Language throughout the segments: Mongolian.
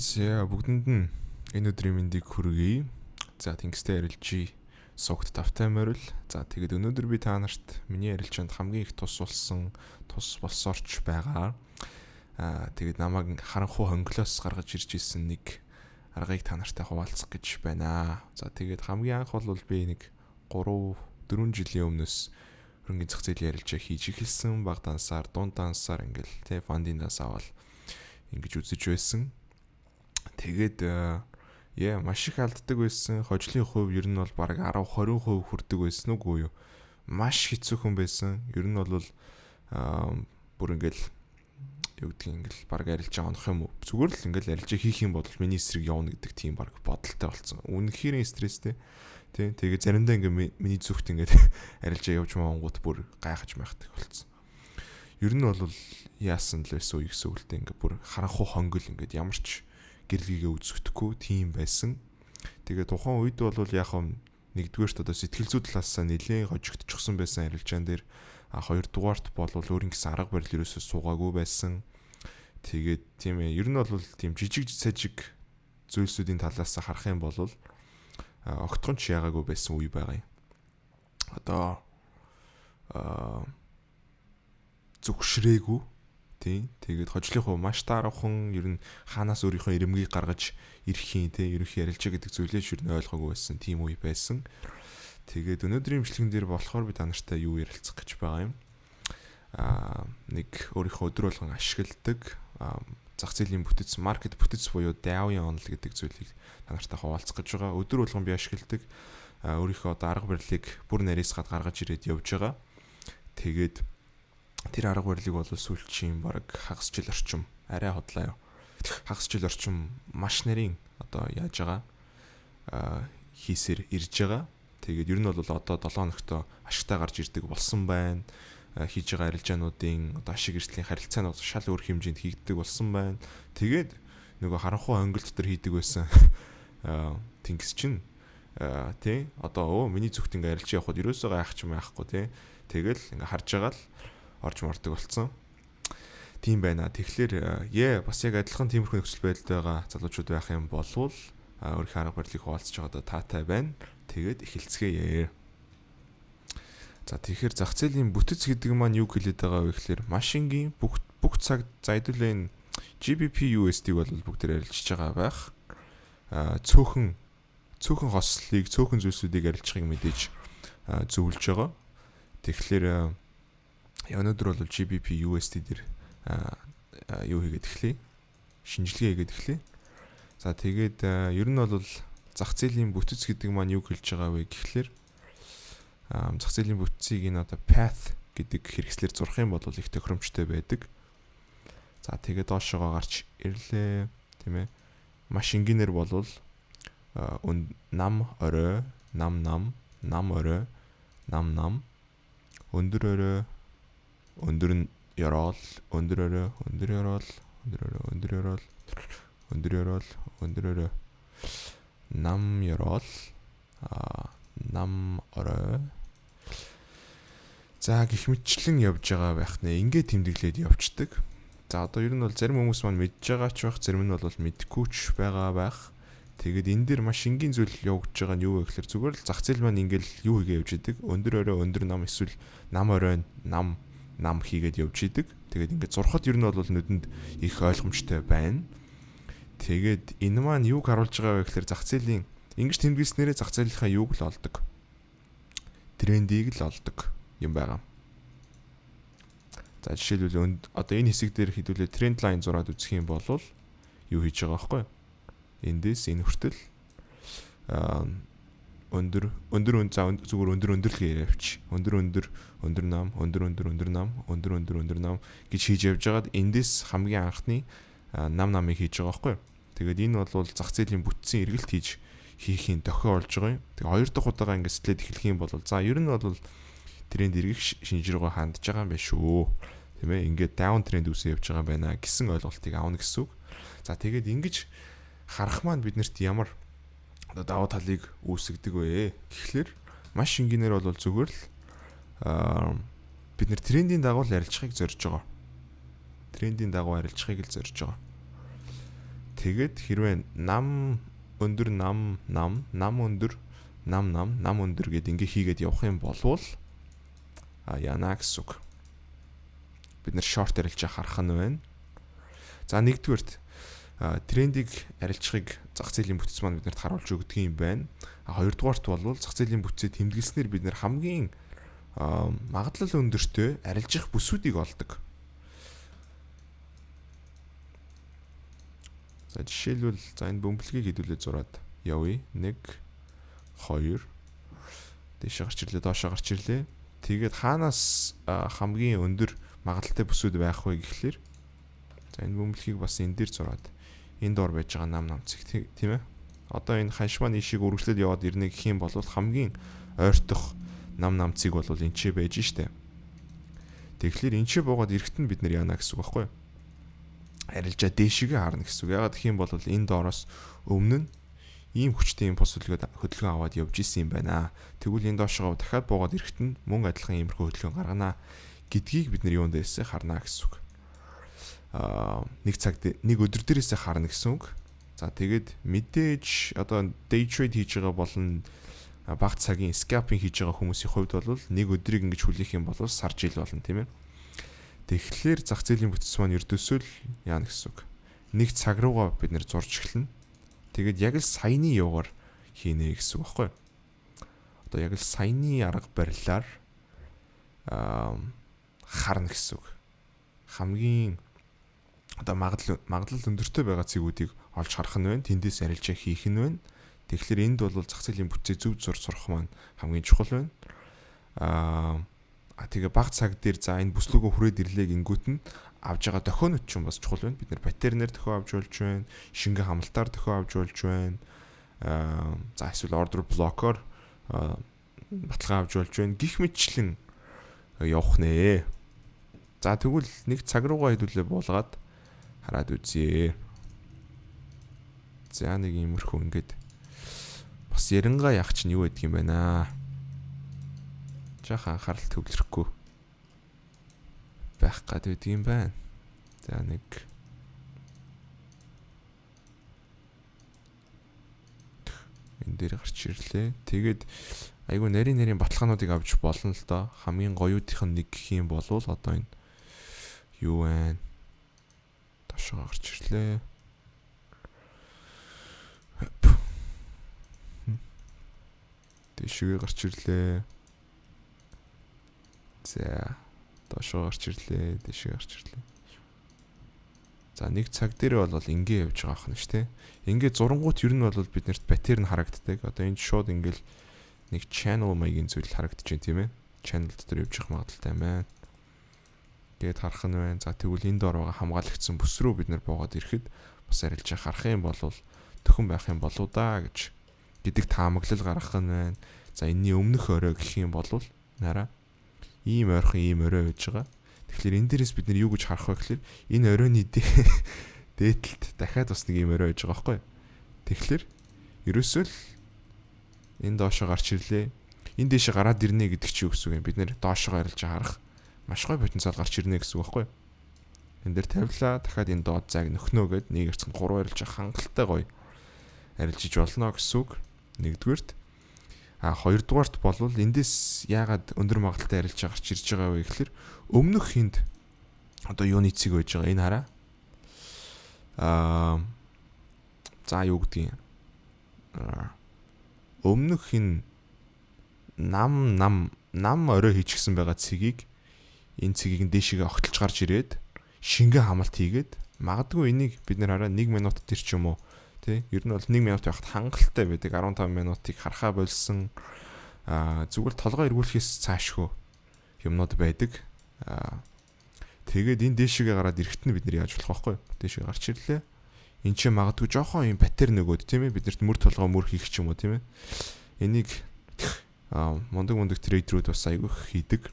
За бүгдэнд нь энэ өдрийн мэндийг хүргэе. За тэнгистэй ярилцъя. Согт тавтай морил. За тэгээд өнөөдөр би та нарт миний ярилцаанд хамгийн их тус болсоорч байгаа. Тэгээд намайг харанхуй хонглоос гаргаж ирж исэн нэг аргыг та нартай хуваалцах гэж байна. За тэгээд хамгийн анх бол би нэг 3-4 жилийн өмнөөс хөрөнгөний зах зээлийн ярилцаа хийж эхэлсэн. Баг дансаар, дунд дансаар ингээл фандын данс аваад ингэж үзэж байсан. Тэгээд маш их алддаг байсан. Хожлын хувь ер нь бол баг 10-20% хүрдэг байсан үгүй юу? Маш хэцүүхэн байсан. Ер нь бол бүр ингээл юу гэдгийг ингээл баг арилж авах юм уу? Зүгээр л ингээл арилж хийх юм бол миний эсрэг явна гэдэг тийм баг бодолтой болсон. Үнэхээр стресстэй. Тий. Тэгээд заримдаа ингээ миний зүгт ингээд арилж явж маангууд бүр гайхаж майхдаг болсон. Ер нь бол яасан л байсан уу гэсэн үгтэй ингээ бүр харанхуй хонгол ингээд ямар ч гэрэлгийгээ үзэхдэггүй тийм байсан. Тэгээд тухайн үед бол яг нэгдүгээрт одоо сэтгэл зүй талаасаа нэлээд хожигдчихсан байсан арилжаан дээр. Хоёрдугаарт бол өөрийн гэсэн арга барил ерөөсөө суугаагүй байсан. Тэгээд тийм ээ ер нь бол тийм жижиг сажиг зүйлсүүдийн талаас харах юм бол огтхонч яагаагүй байсан үе байгаа юм. Одоо зүгшрээгүй. Тийм. Тэгээд хожлын хувь маш таарахын ер нь хаанаас өөрийнхөө ирэмгийг гаргаж ирэх юм те ерөнхий ярилцаа гэдэг зүйлээ шүрн ойлгоогүй байсан тийм үе байсан. Тэгээд өнөөдрийн имчилгэн дээр болохоор би та нартай юу ярилцах гэж байгаа юм. Нэг өөрийнхөө өдөр болгон ашигладаг зах зээлийн бүтэц маркет бүтэц буюу DAO-ийн онол гэдэг зүйлийг та нартай хуваалцах гэж байгаа. Өдөр болгон би ашигладаг өөрийнхөө одоо арга барилыг бүр нарийсгаад гаргаж ирээд явж байгаа. Тэгээд тэр арга барилыг бол сүүлчийн баг хагас жил орчим арай хотлаа юу. Хагас жил орчим маш нарийн одоо яаж байгаа хийсээр ирж байгаа. Тэгээд ер нь бол одоо 7 хоногт ашигтай гарч ирдэг болсон байна. Хийж байгаа арилжаануудын одоо ашиг эрсдлийн харилцаанууд шал өөр хэмжээнд хийгддэг болсон байна. Тэгээд нөгөө харанхуй хонгол дотор хийдэг байсан тэнгис чинь тий одоо миний зүгт ингээ арилж явахад ерөөсөө гайхч юм яахгүй тий. Тэгэл ингээ харж байгаа л орж мордог болсон. Тийм байна. Тэгэхээр бас яг адилхан тиймэрхүү нөхцөл байдалд байгаа залуучууд байх юм болвол өөрийнхөө арга барилыг хуваалцаж байгаадаа таатай байна. Тэгээд эхэлцгээе. За тэгэхээр зах зээлийн бүтэц гэдэг маань юу хэлээд байгаа вэ гэхээр машингийн бүх цаг зайдуулын GBP/USD бол бүгдээр арилжиж байгаа байх. Цөөхөн хослолыг, цөөхөн зүйлсүүдийг арилжахыг мэдээж зөвлөж байгаа. Тэгэхээр өнөөдөр бол GBP/USD дээр юу хийгээд эхлэе. Шинжилгээ хийгээд эхлэе. За тэгээд ер нь бол зах зээлийн бүтэц гэдэг маань юу хэлж байгаа вэ гэхлээр зах зээлийн бүтцийг энэ одоо path гэдэг хэрэгслээр зурх юм бол их тохиромжтой байдаг. За тэгээд доошоо гарч ирлээ тийм ээ. Маш энгийнээр бол нам орой, нам орой, нам өндөр орой, өндөр нь ярол, өндөр орой, өндөр ярол, өндөр ярол, өндөр ярол, өндөр орой, нам ярол, нам орой. За гэх мэтчлэн явж байгаа байх нэ. Ингээд тэмдэглээд явцдаг. За одоо ер нь бол зарим хүмүүс маань мэдж байгаа ч байх, зарим нь бол мэдгүй ч байгаа байх. Тэгээд энэ дээр маш энгийн зүйл явагдаж байгаа нь юу вэ гэхээр зүгээр л зах зээл маань ингээл юу хийгээ явж идэг. Өндөр орой, өндөр нам эсвэл нам орой, нам хийгээд явж идэг. Тэгээд ингээд зурхад ер нь бол нүдэнд их ойлгомжтой байна. Тэгээд энэ маань юуг харуулж байгаа вэ гэхээр зах зээлийн ингэж тэмдэглэснээрээ зах зээлийнхаа юуг л олдог. Трендийг л олдог юм байгаа. За жишээлбэл одоо энэ хэсэг дээр хэдүүлээ тренд лайн зураад үзэх юм бол юу хийж байгаа байхгүй юу? Эндээс энэ хүртэл өндөр зүгээр өндөрлөг яриавч. Өндөр нам гэж хийж явж байгаад эндээс хамгийн анхны намыг хийж байгаа байхгүй юу? Тэгээд энэ бол зах зээлийн бүтцийн эргэлт хийхийн дохио болж байгаа юм. Тэгээд хоёр дахь удаага ингэ сэтлээд эхлэх юм бол за ер нь бол тренд эргэх шинжир рүү хандж байгаа юм байна шүү. Тийм ээ. Ингээд даун тренд үсээ явж байгаа юм байна гэсэн ойлголтыг аавна гэсэн үг. За тэгээд ингэж харах маань биднэрт ямар даваа талыг үүсгдэг вэ гэхлээр маш энгийнээр бол зүгээр л бид нэр трендийн дагуу арилжахыг зорж байгаа. Трендийн дагуу арилжахыг л зорж байгаа. Тэгээд хэрвээ нам өндөр гэд ингээ хийгээд явах юм болвол яана гэсэн үг. Бид нэр шорт арилжаа харах нь байна. За нэгдүгээрт трендийг арилжахыг зах зээлийн бүтц маань биднэрт харуулж өгдөг юм байна. Хоёрдугаарт бол зах зээлийн бүтцээ тэмдэглэснээр бид нэр хамгийн магадлал өндөртэй арилжих бүсүүдийг олдог. За жишээлбэл энэ бөмбөлгийг хэдүүлээд зураад явъя. 1 2 дэше гарч ирлээ, доошоо гарч ирлээ. Тэгээд хаанаас хамгийн өндөр магадлалтай бүсүүд байх вэ гэхлээр за энэ бөмбөлгийг бас энэ дээр зураад энд дор байж байгаа намцэг тийм ээ. Одоо энэ ханшмаа нийшийг үргэлжлээд яваад ирнэ гэх юм бол хамгийн ойртох намцыг бол энчээ байж штэ. Тэгэхээр энчээ буугаад ирэхэд нь бид нар яана гэсэн үг байхгүй юу? Арилжаа дээшигээ харна гэсэн үг. Ягаад гэх юм бол энэ доороос өмнө нь ийм хүчтэй импульс хөдөлгөөн аваад явж исэн юм байна. Тэгвэл энэ доошоо дахиад буугаад ирэхэд нь мөн адилхан иймэрхүү хөдөлгөөн гаргана гэдгийг бид нар юунд дээрсээ харна гэсэн үг. Нэг өдөр дээрээсээ харна гэсэн үг. За тэгээд мэдээж одоо day trade хийж байгаа болон бага цагийн scalping хийж байгаа хүмүүсийн хувьд бол нэг өдрийг ингэж хүлээх юм бол сар жил болно тийм ээ. Тэгэхээр зах зээлийн бүтц маань ердөөсөө л яана гэсэн үг. Нэг цаг руугаа бид нэр зурж эхэлнэ. Тэгээд яг л саяны юугаар хийнэ гэсэн үг байхгүй юу? Одоо яг л саяны арга барилаар харна гэсэн үг. Хамгийн одоо магадлал өндөртэй байгаа цэгүүдийг олж харах нь байна. Тэндээс арилжаа хийх нь байна. Тэгэхээр энд бол зах зээлийн бүтцээ зөв сурах маань хамгийн чухал байна. Тэгээ баг цаг дээр за энэ бүслүүгөө хүрээд ирлээ гингүүт нь авж байгаа дохионод ч юм бас чухал байна. Бид нэр паттернээр дохио авч болж байна. Шингэн хамлалтаар дохио авч болж байна. За эсвэл order block-оор баталгаа авч болж байна. Гих мэтчлэн явах нэ. За тэгвэл нэг цаг руугаа хэдүүлээ буулгаад хараад үзье. За нэг иймэрхүү ингээд бас ярингаа яг чинь юу гэдг юм байна. Жаахан анхаарал төвлөрөхгүй байх гэдэг юм байна. За нэг энэ дээр гарч ирлээ. Тэгээд айгу нарийн баталгаануудыг авч болно л доо. Хамгийн гоёудынх нь нэг гэх юм бол одоо энэ юу вэ? Ташгаа гарч ирлээ. Дэшигээ гарч ирлээ. За доошоо гарч ирлээ, дэшээ гарч ирлээ. За нэг цаг дээр бол ингээ явж байгаа ахна ш тэ. Ингээ зурангууд ер нь бол биднэрт паттерн харагддаг. Одоо энэ шууд ингээл нэг channel маягийн зүйл харагдаж байна тийм ээ. Channel дотор явж явах магадaltaй байна. Гээд харах нь байна. За тэгвэл энэ доор байгаа хамгаалагдсан бүс рүү бид нэр буугаад ирэхэд бас арилжаа харах юм бол төхөн байх юм болоо да гэж гэдэг таамаглал гаргах нь байна. За энэний өмнөх орой гэх юм бол нараа ийм ойрхон ийм орой байж байгаа. Тэгэхээр энэ дээрээс бид нар юу гэж харах вэ гэхээр энэ оройны дээдлэлт дахиад бас нэг ийм орой байж байгаа байхгүй. Тэгэхээр ерөөсөө л энэ доошоо гарч ирлээ. Энэ дэше гараад ирнэ гэдэг чи юу гэсэн үг юм. Бид нэр доошоо арилж харах маш гоё потенциал гарч ирнэ гэсэн үг байхгүй. Энэ дээр тавилаа дахиад энэ доод зайг нөхнөө гэд нэг эрцэн 3 арилж хангалттай гоё арилжиж болно гэсэн үг. Нэгдүгээрт хоёрдугаарт болвол эндээс яагаад өндөр магадлалтай арилж гарч ирж байгаа вэ гэхээр өмнөх хинд одоо юуны цэг байж байгаа энэ хараа. За юу гэдгийг өмнөх хин нам орой хийчихсэн байгаа цэгийг энэ цэгийг дээшигээ огтлж гарч ирээд шингэн хамалт хийгээд магадгүй энийг бид нэр хараа 1 минут төр ч юм уу тий ер нь бол 1 минут явахад хангалттай байдаг 15 минутыг харахаа болсон зүгээр толгой эргүүлэхээс цаашгүй юмнууд байдаг тэгээд энэ дээшигээ гараад ирэхэд нь бид нэр яаж болох вэ дээшигээ гарч ирлээ энэ ч магадгүй жоохон юм паттерн нөгөөд тийм ээ биднэрт мөр толгой мөр хийх ч юм уу тийм ээ энийг мундаг трейдерүүд бас айгүй хийдэг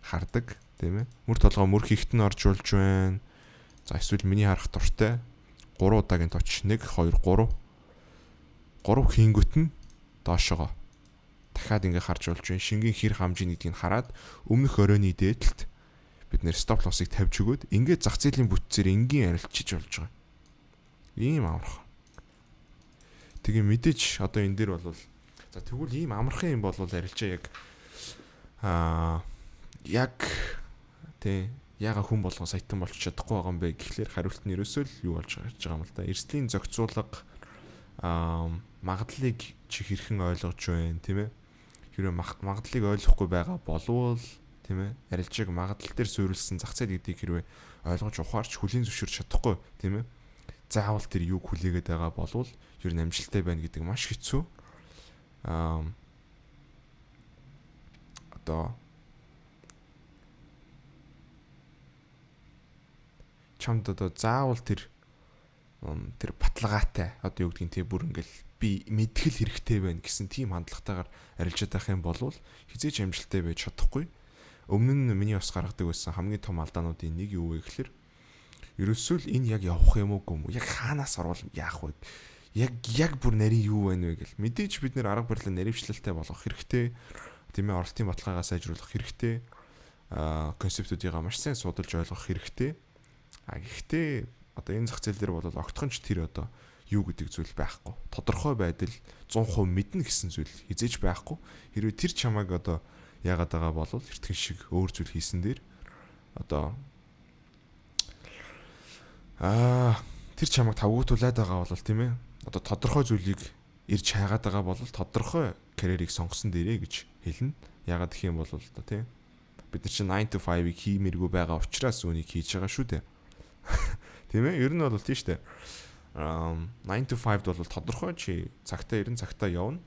хардаг тийм ээ мөр толгой мөр хийхт нь орж болж байна за эсвэл миний харах дуртай 3 удаагийн точ 1 2 3 хийнгүүт нь доошоо дахиад ингээ харж болж байна шингийн хэр хамжийн гэдгийг хараад өмнөх оройны дээдлэлт бид нэр стоп лоссыг тавьж өгөөд ингээд зах зээлийн бүтцээр энгийн арилжиж болж байгаа. Ийм амархан. Тэгээ мэдээж одоо энэ дээр бол за тэгвэл ийм амархан юм бол арилжаа яг тий яга хүн болгон саятан болчих чадахгүй байгаа юм бэ гэхлээр хариулт нь ерөөсөө л юу болж байгаа юм л да. Эрсдлийн зохицуулга магадлалыг чи хэрхэн ойлгож байна тийм ээ. Хэрвээ магадлалыг ойлгохгүй байгаа болвол тийм ээ арилжааг магадлал дээр суурилсан зах зээл гэдгийг хэрвээ ойлгож ухаарч хүлийн зөвшөөрч чадахгүй тийм ээ. Заавал тэр юг хүлээгээд байгаа болвол ер нь амжилттай байна гэдэг маш хэцүү. Одоо чамд одоо заавал тэр баталгаатай одоо юу гэдгийг те бүр ингээл би мэдгэл хэрэгтэй байна гэсэн тийм хандлагатайгаар арилжаад байх юм бол хизээч амжилттай байж чадахгүй. Өмнө нь миний бас гаргадаг байсан хамгийн том алдаануудын нэг юу вэ гэхээр ерөөсөө л энэ яг явах юм уу гүм яг хаанаас орвол яах вэ? Яг бүр нарийн юу байна вэ гэл. Мэдээж бид нэр арга барилаа наривчлалтай болгох хэрэгтэй. Тийм ээ оролтын баталгаагаа сайжруулах хэрэгтэй. Концептуудыгаа маш сайн судалж ойлгох хэрэгтэй. Гэхдээ одоо энэ зах зээл дээр бол огтхон ч тэр одоо юу гэдэг зүйл байхгүй. Тодорхой байдал 100% мэднэ гэсэн зүйл хизээж байхгүй. Хэрвээ тэр чамайг одоо яагаад байгаа бол эртхэн шиг өөр зүйл хийсэн дээр одоо тэр чамайг тавгуутуулаад байгаа бол тийм ээ. Одоо тодорхой зүйлийг ирж хайгаад байгаа бол тодорхой карьерийг сонгосон дээрээ гэж хэлнэ. Яагаад гэх юм бол одоо тийм бид нар чинь 9 to 5-ыг хиймээргүй байгаа учраас үүнийг хийж байгаа шүү дээ. Тийм ээ. Ер нь бол тийм шүү дээ. 9 to 5-д бол тодорхой чи цагтаа ирэн цагтаа явна.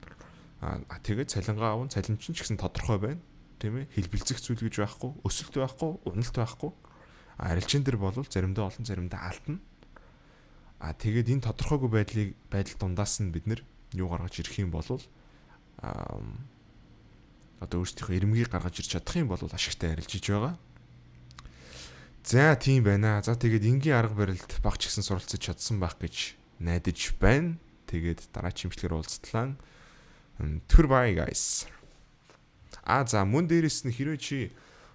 Тэгээд цалингаа аван цалин чинь ч гэсэн тодорхой байна. Тийм ээ. Хэлбэлзэх зүйл гэж байхгүй, өсөлт байхгүй, уналт байхгүй. Арилжаан дээр бол заримдаа олон заримдаа алдна. Тэгээд энэ тодорхойгүй байдал дундаас нь бид нэр юу гаргаж ирэх юм бол одоо өөрсдийнхөө эрэмгийг гаргаж ирч чадах юм бол ашигтай арилжиж байгаа. За тийм байна. За тэгээд энгийн арга барилд багч гисэн суралцаж чадсан байх гэж найдаж байна. Тэгээд дараагийн имчилгээр уулзтлаа. Түр бай guys. За мөн дээрэс нь хэрвээ чи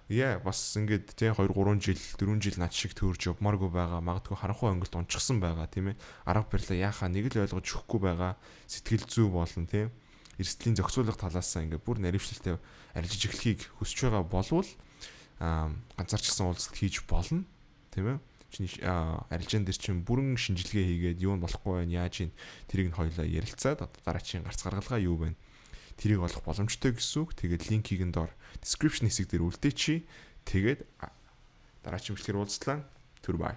бас ингээд тий 2 3 жил 4 жил над шиг төрж явмааргүй байгаа. Магадгүй харанхуй ангилт унчихсан байгаа тийм ээ. Арга барилаа яахаа нэг л ойлгож өгөхгүй байгаа. Сэтгэл зүй болно тий. Эрсдлийн зохицуулах талаасаа ингээд бүр наривчлалтай арилжиж эхлэхийг хүсэж байгаа болвол ганцаарчсан уулзалт хийж болно тийм ээ. Чиний арилжаан дээр чинь бүрэн шинжилгээ хийгээд юу нь болохгүй байна яаж ийн тэрийг нь хоёлаа ярилцаад дараачийн гарц гаргалгаа юу байна тэрийг олох боломжтой гэсэн үг. Тэгээд линкийг нь доор description хэсэг дээр үлдээчи. Тэгээд дараачийн бичлэгээр уулзлаа. Түр бай.